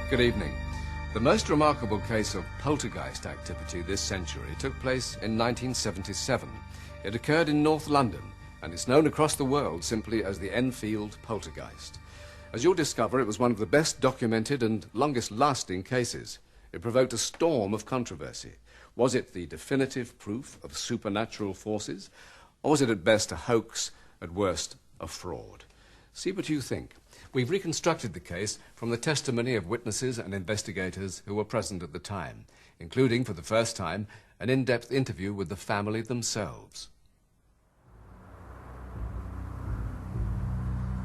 Good evening. The most remarkable case of poltergeist activity this century took place in 1977. It occurred in North London, and it's known across the world simply as the Enfield Poltergeist. As you'll discover, it was one of the best documented and longest-lasting cases. It provoked a storm of controversy. Was it the definitive proof of supernatural forces, or was it at best a hoax, at worst a fraud? See what you think. We've reconstructed the case from the testimony of witnesses and investigators who were present at the time, including, for the first time, an in-depth interview with the family themselves.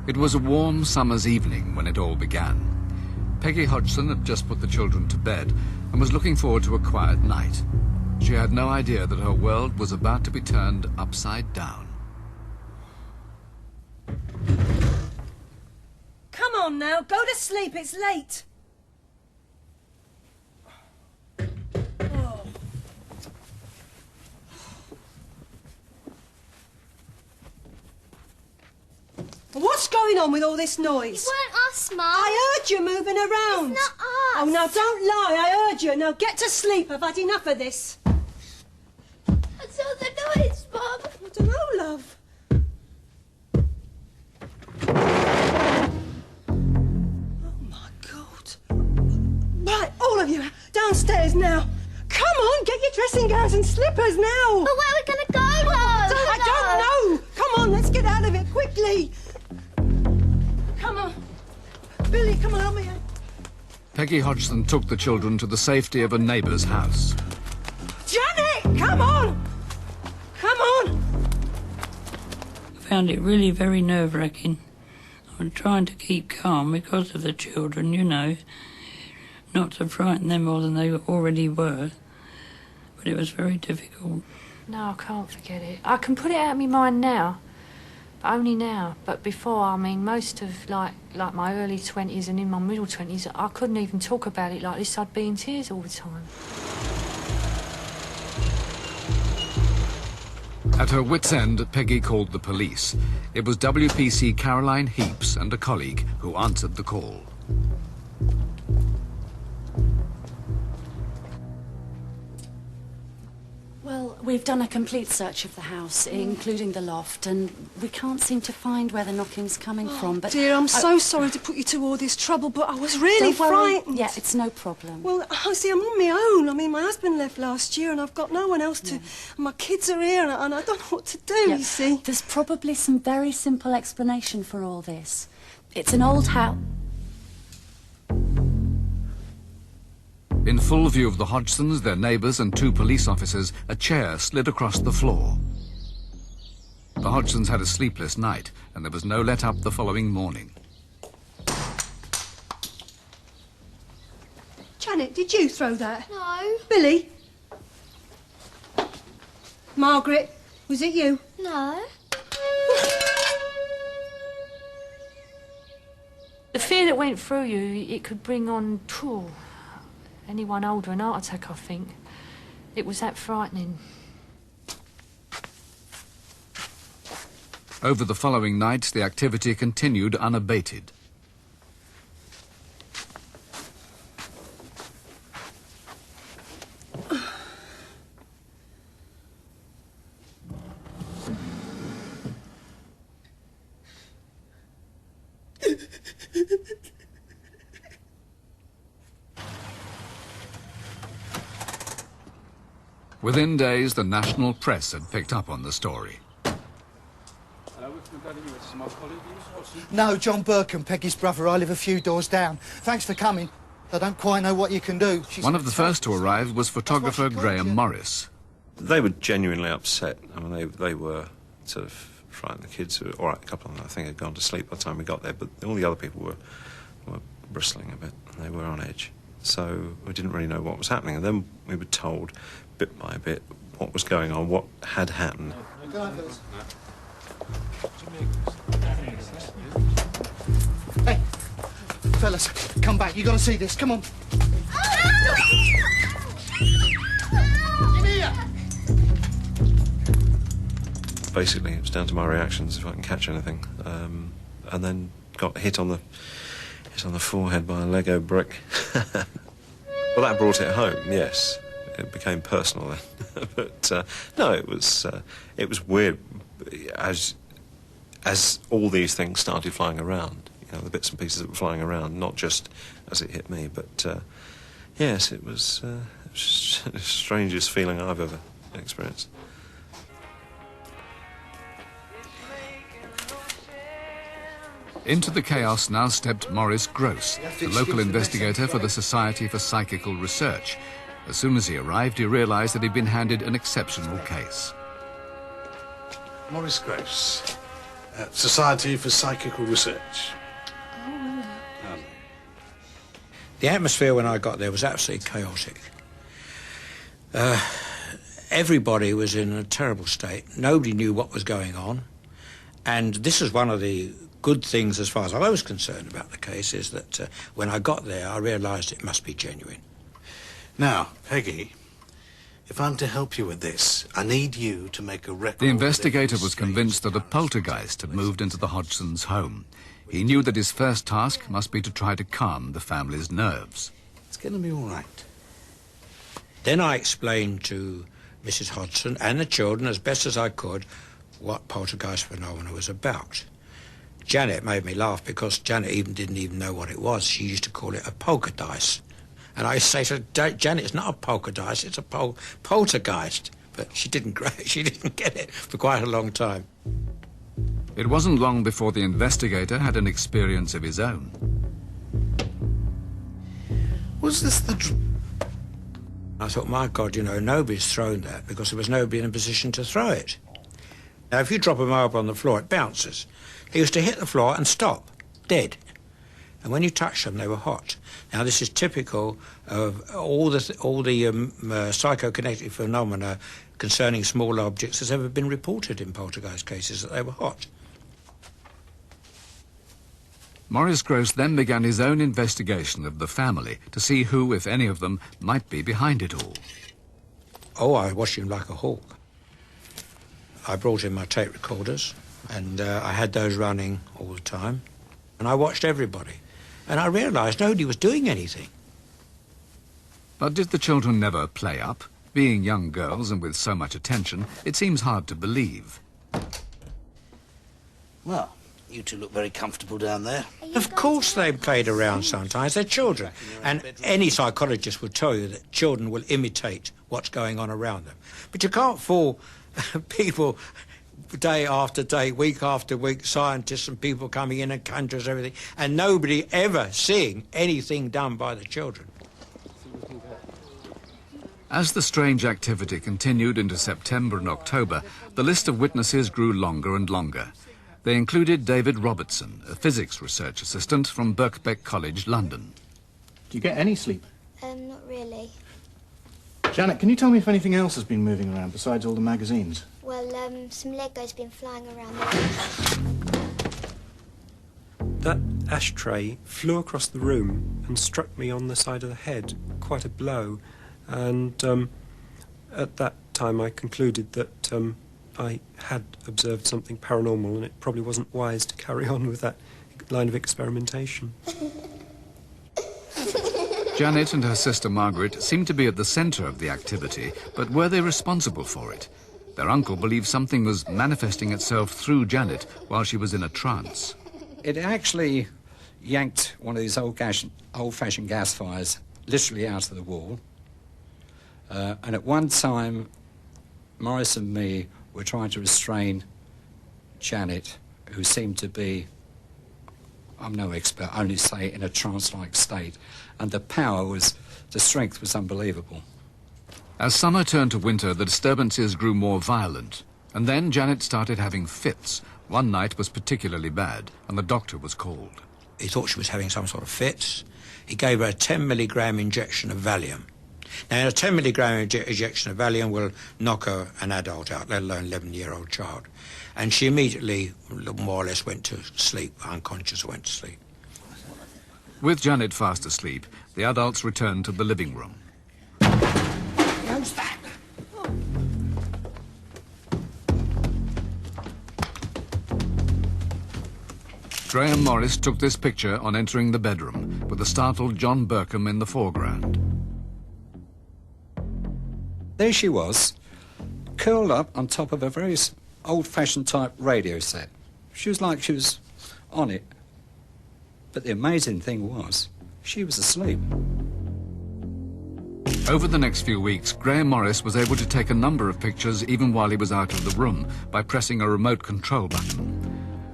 It was a warm summer's evening when it all began. Peggy Hodgson had just put the children to bed and was looking forward to a quiet night. She had no idea that her world was about to be turned upside down. Come on now, go to sleep, it's late. Oh. What's going on with all this noise? It weren't us, Mum. I heard you moving around. It's not us. Oh, now don't lie, I heard you. Now get to sleep, I've had enough of this. I saw the noise, Mum. I don't know, love. Right, all of you, downstairs now. Come on, get your dressing gowns and slippers now. But where are we going to go, Mum? I don't know. Come on, let's get out of it quickly. Come on. Billy, come on, help me. Peggy Hodgson took the children to the safety of a neighbour's house. Janet, come on. Come on. I found it really very nerve-wracking. I was trying to keep calm because of the children, you know. Not to frighten them more than they already were, but it was very difficult. No, I can't forget it. I can put it out of my mind now, but only now. But before, I mean, most of, like my early 20s and in my middle 20s, I couldn't even talk about it like this. I'd be in tears all the time. At her wit's end, Peggy called the police. It was WPC Caroline Heaps and a colleague who answered the call. Well, we've done a complete search of the house, including the loft, and we can't seem to find where the knocking's coming from, but... Dear, I'm so sorry to put you to all this trouble, but I was really Don't worry. frightened. Yeah, it's no problem. Well, I see, I'm on my own. I mean, my husband left last year and I've got no one else to... And my kids are here and I don't know what to do, you see. There's probably some very simple explanation for all this. It's an old house... In full view of the Hodgsons, their neighbours and two police officers, a chair slid across the floor. The Hodgsons had a sleepless night, and there was no let-up the following morning. Janet, did you throw that? No. Billy? Margaret, was it you? No. The fear that went through you, it could bring on anyone older, an heart attack, I think. It was that frightening. Over the following nights, the activity continued unabated. Within days, the national press had picked up on the story. No, John Burkham, Peggy's brother. I live a few doors down. Thanks for coming. I don't quite know what you can do. One of the first to arrive was photographer Graham Morris. They were genuinely upset. I mean, they were sort of frightened. The kids were, all right, a couple of them, I think, had gone to sleep by the time we got there, but all the other people were bristling a bit. They were on edge. So we didn't really know what was happening. And then we were told, bit by bit, what was going on, what had happened. Hey, fellas, come back. You got to see this. Come on. In here. Basically, it was down to my reactions if I can catch anything. And then got hit on the Hit on the forehead by a Lego brick. Well, that brought it home, yes. It became personal then. But, no, it was weird as all these things started flying around, you know, the bits and pieces that were flying around, not just as it hit me, but, yes, it was the strangest feeling I've ever experienced. Into the chaos now stepped Maurice Gross, the local investigator for the Society for Psychical Research. As soon as he arrived, he realised that he'd been handed an exceptional case. Maurice Gross, Society for Psychical Research. The atmosphere when I got there was absolutely chaotic. Everybody was in a terrible state. Nobody knew what was going on. And this is one of the good things, as far as I was concerned about the case, is that when I got there, I realised it must be genuine. Now, Peggy, if I'm to help you with this, I need you to make a record. The investigator was convinced that a poltergeist had moved into the Hodgsons' home. He knew that his first task must be to try to calm the family's nerves. It's going to be all right. Then I explained to Mrs. Hodgson and the children, as best as I could, what poltergeist phenomena was about. Janet made me laugh because Janet didn't even know what it was. She used to call it a polka dice. And I say to her, Janet, it's not a polka dice, it's a poltergeist. But she didn't get it for quite a long time. It wasn't long before the investigator had an experience of his own. Was this the... I thought, my God, you know, nobody's thrown that because there was nobody in a position to throw it. Now, if you drop a marble on the floor, it bounces. He used to hit the floor and stop, dead. And when you touch them, they were hot. Now, this is typical of all the psychokinetic phenomena concerning small objects that's ever been reported in poltergeist cases, that they were hot. Maurice Gross then began his own investigation of the family to see who, if any of them, might be behind it all. Oh, I watched him like a hawk. I brought in my tape recorders, and I had those running all the time. And I watched everybody. And I realised nobody was doing anything. But did the children never play up? Being young girls and with so much attention, it seems hard to believe. Well, you two look very comfortable down there. Of course they played around sometimes. They're children. And any psychologist will tell you that children will imitate what's going on around them. But you can't fool people day after day, week after week, scientists and people coming in and conjurers, everything, and nobody ever seeing anything done by the children. As the strange activity continued into September and October, the list of witnesses grew longer and longer. They included David Robertson, a physics research assistant from Birkbeck College, London. Do you get any sleep? Not really. Janet, can you tell me if anything else has been moving around besides all the magazines? Well, some Lego's been flying around the room. That ashtray flew across the room and struck me on the side of the head, quite a blow. And at that time I concluded that I had observed something paranormal and it probably wasn't wise to carry on with that line of experimentation. Janet and her sister Margaret seemed to be at the centre of the activity, but were they responsible for it? Their uncle believed something was manifesting itself through Janet while she was in a trance. It actually yanked one of these old-fashioned gas fires literally out of the wall. And at one time, Maurice and me were trying to restrain Janet, who seemed to be, I'm no expert, only say in a trance-like state. And the strength was unbelievable. As summer turned to winter, the disturbances grew more violent. And then Janet started having fits. One night was particularly bad, and the doctor was called. He thought she was having some sort of fits. He gave her a 10 milligram injection of Valium. Now, a 10 milligram injection of Valium will knock an adult out, let alone an 11-year-old child. And she immediately, more or less, went to sleep, unconscious, went to sleep. With Janet fast asleep, the adults returned to the living room. Who's that? Graham Morris took this picture on entering the bedroom, with the startled John Burkham in the foreground. There she was, curled up on top of a very old-fashioned type radio set. She was like she was on it. But the amazing thing was, she was asleep. Over the next few weeks, Graham Morris was able to take a number of pictures even while he was out of the room by pressing a remote control button.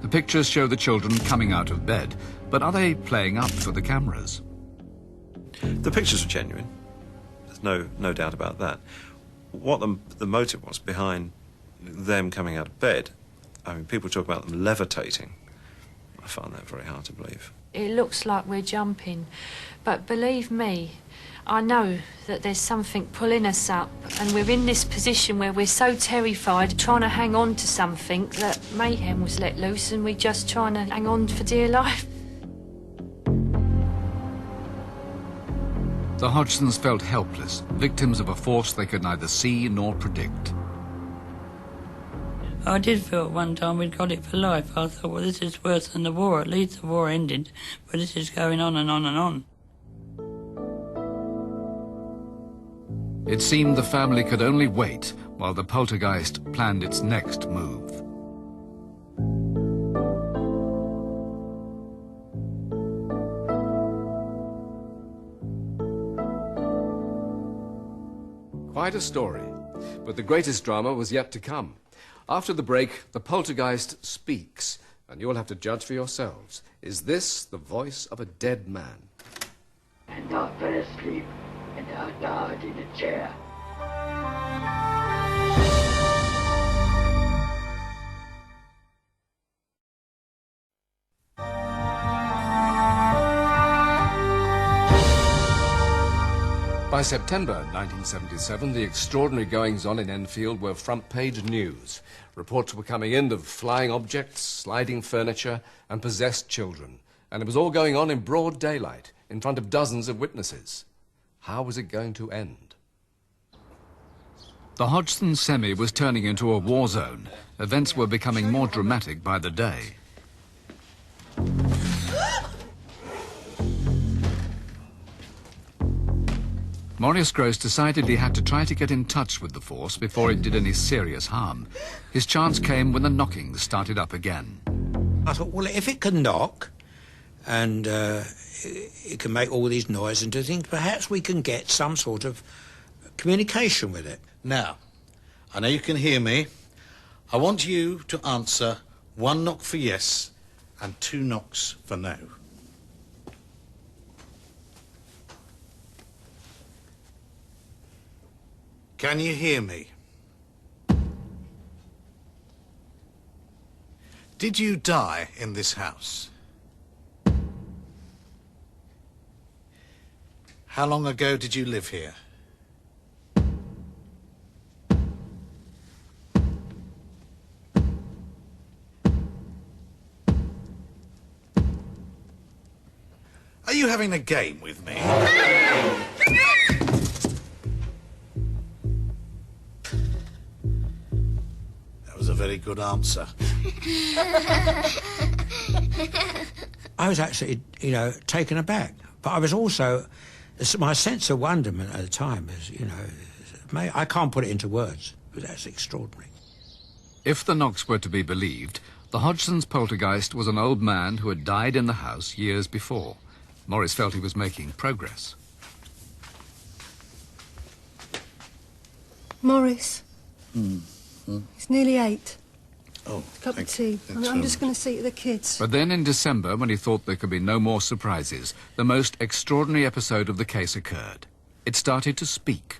The pictures show the children coming out of bed, but are they playing up for the cameras? The pictures were genuine. There's no doubt about that. What the motive was behind them coming out of bed, I mean, people talk about them levitating. I find that very hard to believe. It looks like we're jumping, but believe me, I know that there's something pulling us up, and we're in this position where we're so terrified, trying to hang on to something, that mayhem was let loose and we're just trying to hang on for dear life. The Hodgsons felt helpless, victims of a force they could neither see nor predict. I did feel at one time we'd got it for life. I thought, well, this is worse than the war. At least the war ended, but this is going on and on and on. It seemed the family could only wait while the poltergeist planned its next move. Quite a story, but the greatest drama was yet to come. After the break, the poltergeist speaks, and you'll have to judge for yourselves. Is this the voice of a dead man? And I fell asleep, and I died in a chair. By September 1977, the extraordinary goings-on in Enfield were front-page news. Reports were coming in of flying objects, sliding furniture, and possessed children. And it was all going on in broad daylight, in front of dozens of witnesses. How was it going to end? The Hodgson semi was turning into a war zone. Events were becoming more dramatic by the day. Maurice Gross decided he had to try to get in touch with the force before it did any serious harm. His chance came when the knockings started up again. I thought, well, if it can knock and it can make all these noises and do things, perhaps we can get some sort of communication with it. Now, I know you can hear me. I want you to answer 1 knock for yes and 2 knocks for no. Can you hear me? Did you die in this house? How long ago did you live here? Are you having a game with me? A very good answer. I was actually, taken aback. But I was also, my sense of wonderment at the time is, I can't put it into words, but that's extraordinary. If the knocks were to be believed, the Hodgson's poltergeist was an old man who had died in the house years before. Morris felt he was making progress. Morris. It's nearly 8. Oh, a cup of tea. I'm just going to see to the kids. But then in December, when he thought there could be no more surprises, the most extraordinary episode of the case occurred. It started to speak.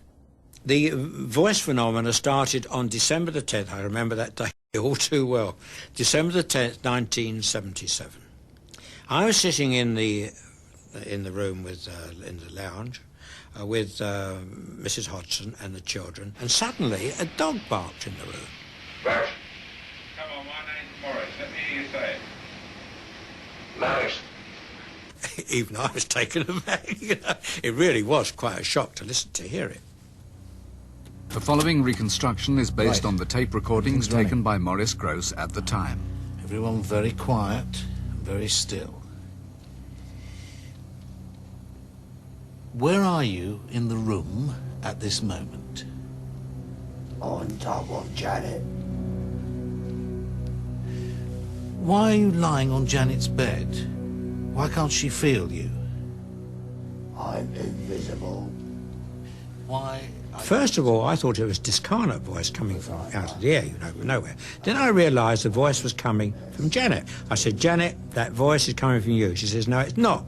The voice phenomena started on December the 10th. I remember that day all too well. December the 10th, 1977. I was sitting in the room with in the lounge with Mrs. Hodgson and the children, and suddenly a dog barked in the room. Come on, my name's Morris. Let me hear you say it. Morris. Even I was taken aback. It really was quite a shock to hear it. The following reconstruction is based on the tape recordings taken by Maurice Gross at the time. Everyone very quiet, very still. Where are you in the room at this moment? On top of Janet. Why are you lying on Janet's bed? Why can't she feel you? I'm invisible. Why? First of all, I thought it was discarnate voice coming from out of the air, you know, from nowhere. Then I realised the voice was coming from Janet. I said, Janet, that voice is coming from you. She says, no, it's not.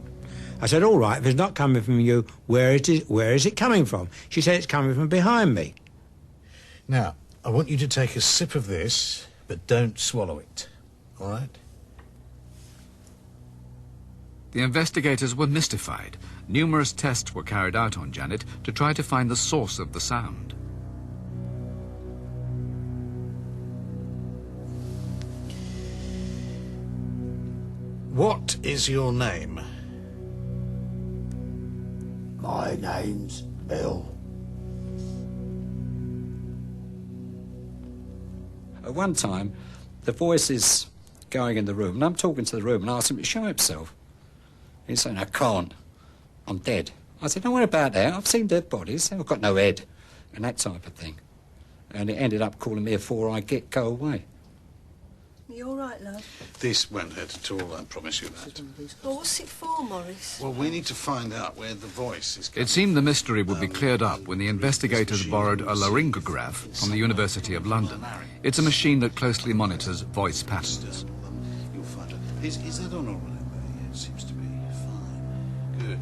I said, all right, if it's not coming from you, where is it coming from? She said, it's coming from behind me. Now, I want you to take a sip of this, but don't swallow it, all right? The investigators were mystified. Numerous tests were carried out on Janet to try to find the source of the sound. What is your name? My name's Bill. At one time, the voice is going in the room, and I'm talking to the room and I asked him to show himself. He's saying, I can't. I'm dead. I said, don't worry about that. I've seen dead bodies. I've got no head. And that type of thing. And it ended up calling me a 4-eye go away. You all right, love? This won't hurt at all, I promise you that. Well, what's it for, Morris? Well, we need to find out where the voice is coming. It seemed the mystery would be cleared up when the investigators borrowed a laryngograph from the University of London. It's a machine that closely monitors voice patterns. You'll find out. Is that on all right? Yeah, it seems to be fine. Good.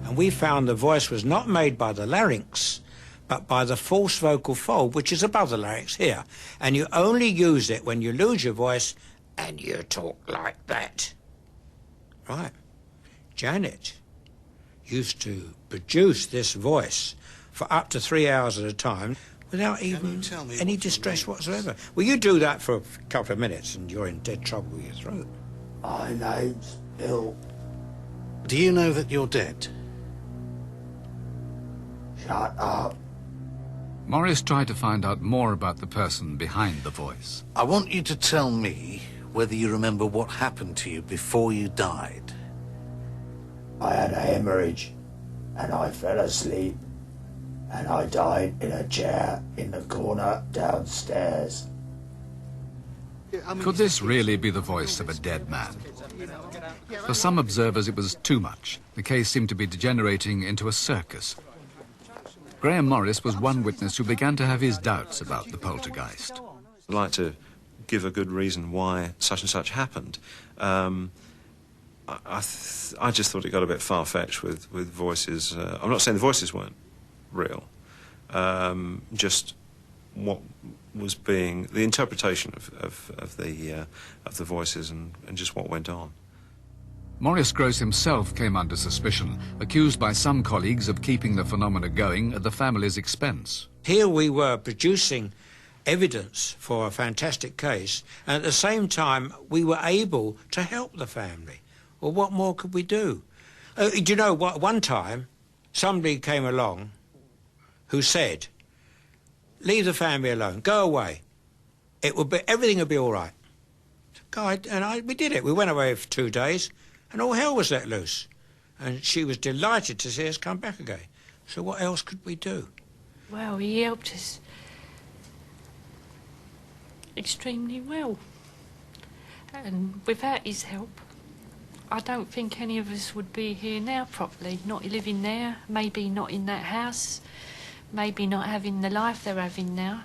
And we found the voice was not made by the larynx, but by the false vocal fold, which is above the larynx here. And you only use it when you lose your voice and you talk like that. Right. Janet used to produce this voice for up to 3 hours at a time without even any distress whatsoever. Well, you do that for a couple of minutes and you're in dead trouble with your throat. My name's Bill. Do you know that you're dead? Shut up. Morris tried to find out more about the person behind the voice. I want you to tell me whether you remember what happened to you before you died. I had a hemorrhage and I fell asleep and I died in a chair in the corner downstairs. Could this really be the voice of a dead man? For some observers, it was too much. The case seemed to be degenerating into a circus. Graham Morris was one witness who began to have his doubts about the poltergeist. I'd like to give a good reason why such and such happened. I just thought it got a bit far-fetched with voices. I'm not saying the voices weren't real, just what was being the interpretation of the voices and just what went on. Maurice Gross himself came under suspicion, accused by some colleagues of keeping the phenomena going at the family's expense. Here we were producing evidence for a fantastic case, and at the same time we were able to help the family. Well, what more could we do? Do you know what? One time somebody came along who said, leave the family alone, go away. Everything will be all right. We did it. We went away for 2 days, and all hell was let loose. And she was delighted to see us come back again. So what else could we do? Well, he helped us extremely well. And without his help, I don't think any of us would be here now properly. Not living there, maybe not in that house, maybe not having the life they're having now,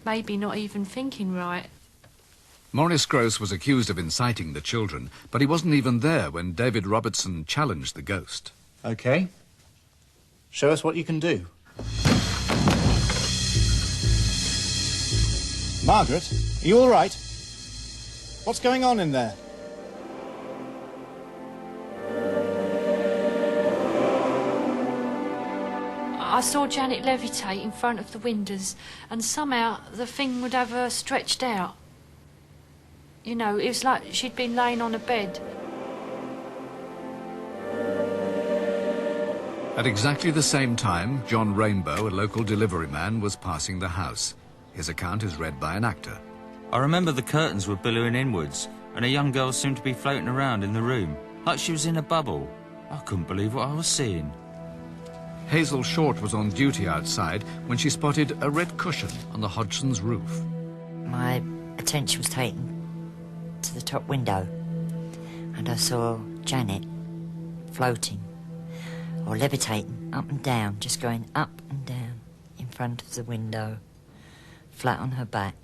maybe not even thinking right. Maurice Gross was accused of inciting the children, but he wasn't even there when David Robertson challenged the ghost. OK. Show us what you can do. Margaret, are you all right? What's going on in there? I saw Janet levitate in front of the windows, and somehow the thing would have her stretched out. You know, it was like she'd been laying on a bed. At exactly the same time, John Rainbow, a local delivery man, was passing the house. His account is read by an actor. I remember the curtains were billowing inwards, and a young girl seemed to be floating around in the room, like she was in a bubble. I couldn't believe what I was seeing. Hazel Short was on duty outside when she spotted a red cushion on the Hodgson's roof. My attention was taken to the top window, and I saw Janet floating or levitating up and down, just going up and down in front of the window, flat on her back.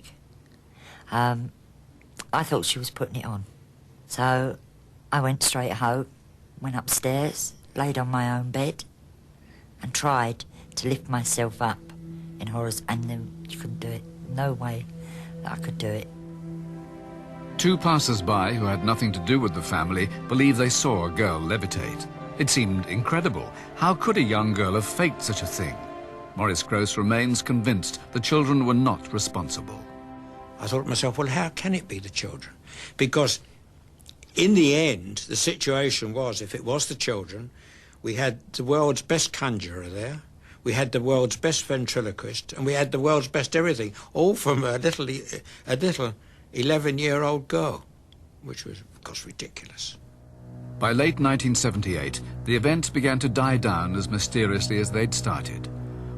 I thought she was putting it on. So I went straight home, went upstairs, laid on my own bed, and tried to lift myself up in horrors, and then you couldn't do it. No way that I could do it. Two passers-by who had nothing to do with the family believe they saw a girl levitate. It seemed incredible. How could a young girl have faked such a thing? Maurice Grosse remains convinced the children were not responsible. I thought to myself, well, how can it be the children? Because in the end, the situation was, if it was the children, we had the world's best conjurer there, we had the world's best ventriloquist, and we had the world's best everything, all from a little 11-year-old girl, which was, of course, ridiculous. By late 1978, the event began to die down as mysteriously as they'd started.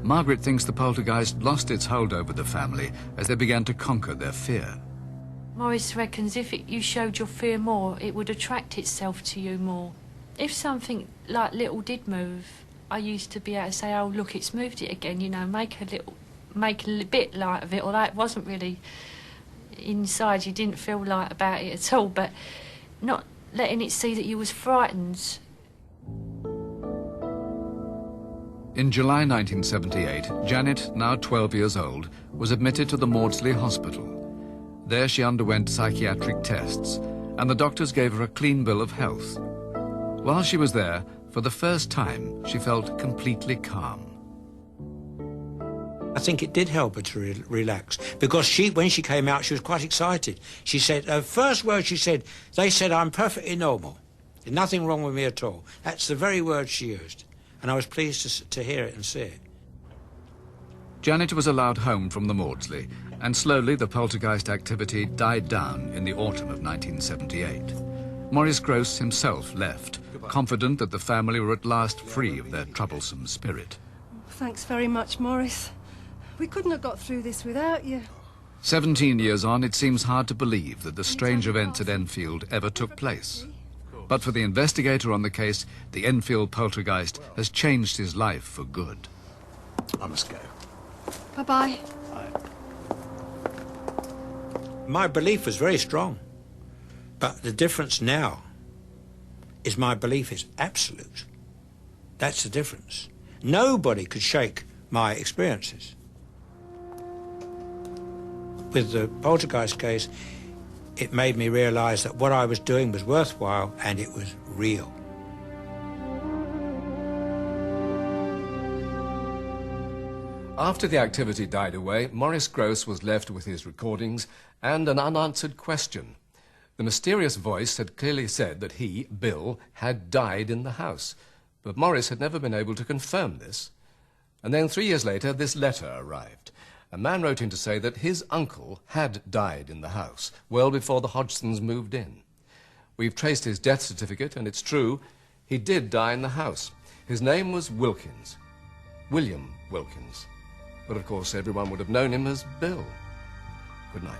Margaret thinks the poltergeist lost its hold over the family as they began to conquer their fear. Maurice reckons if you showed your fear more, it would attract itself to you more. If something like little did move, I used to be able to say, oh, look, it's moved it again, you know, make a bit light of it, although it wasn't really inside, you didn't feel light about it at all, but not letting it see that you was frightened. In July 1978, Janet, now 12 years old, was admitted to the Maudsley Hospital. There she underwent psychiatric tests, and the doctors gave her a clean bill of health. While she was there, for the first time, she felt completely calm. I think it did help her to relax, because when she came out, she was quite excited. She said, her first word she said, they said I'm perfectly normal. There's nothing wrong with me at all. That's the very word she used. And I was pleased to hear it and see it. Janet was allowed home from the Maudsley, and slowly the poltergeist activity died down in the autumn of 1978. Maurice Grosse himself left, confident that the family were at last free of their troublesome spirit. Thanks very much, Maurice. We couldn't have got through this without you. 17 years on, it seems hard to believe that the strange events at Enfield ever took place. But for the investigator on the case, the Enfield poltergeist has changed his life for good. I must go. Bye-bye. My belief was very strong, but the difference now is my belief is absolute. That's the difference. Nobody could shake my experiences. With the poltergeist case, it made me realise that what I was doing was worthwhile and it was real. After the activity died away, Maurice Grosse was left with his recordings and an unanswered question. The mysterious voice had clearly said that he, Bill, had died in the house, but Maurice had never been able to confirm this. And then 3 years later, this letter arrived. A man wrote in to say that his uncle had died in the house, well before the Hodgsons moved in. We've traced his death certificate, and it's true, he did die in the house. His name was Wilkins, William Wilkins. But of course, everyone would have known him as Bill. Good night.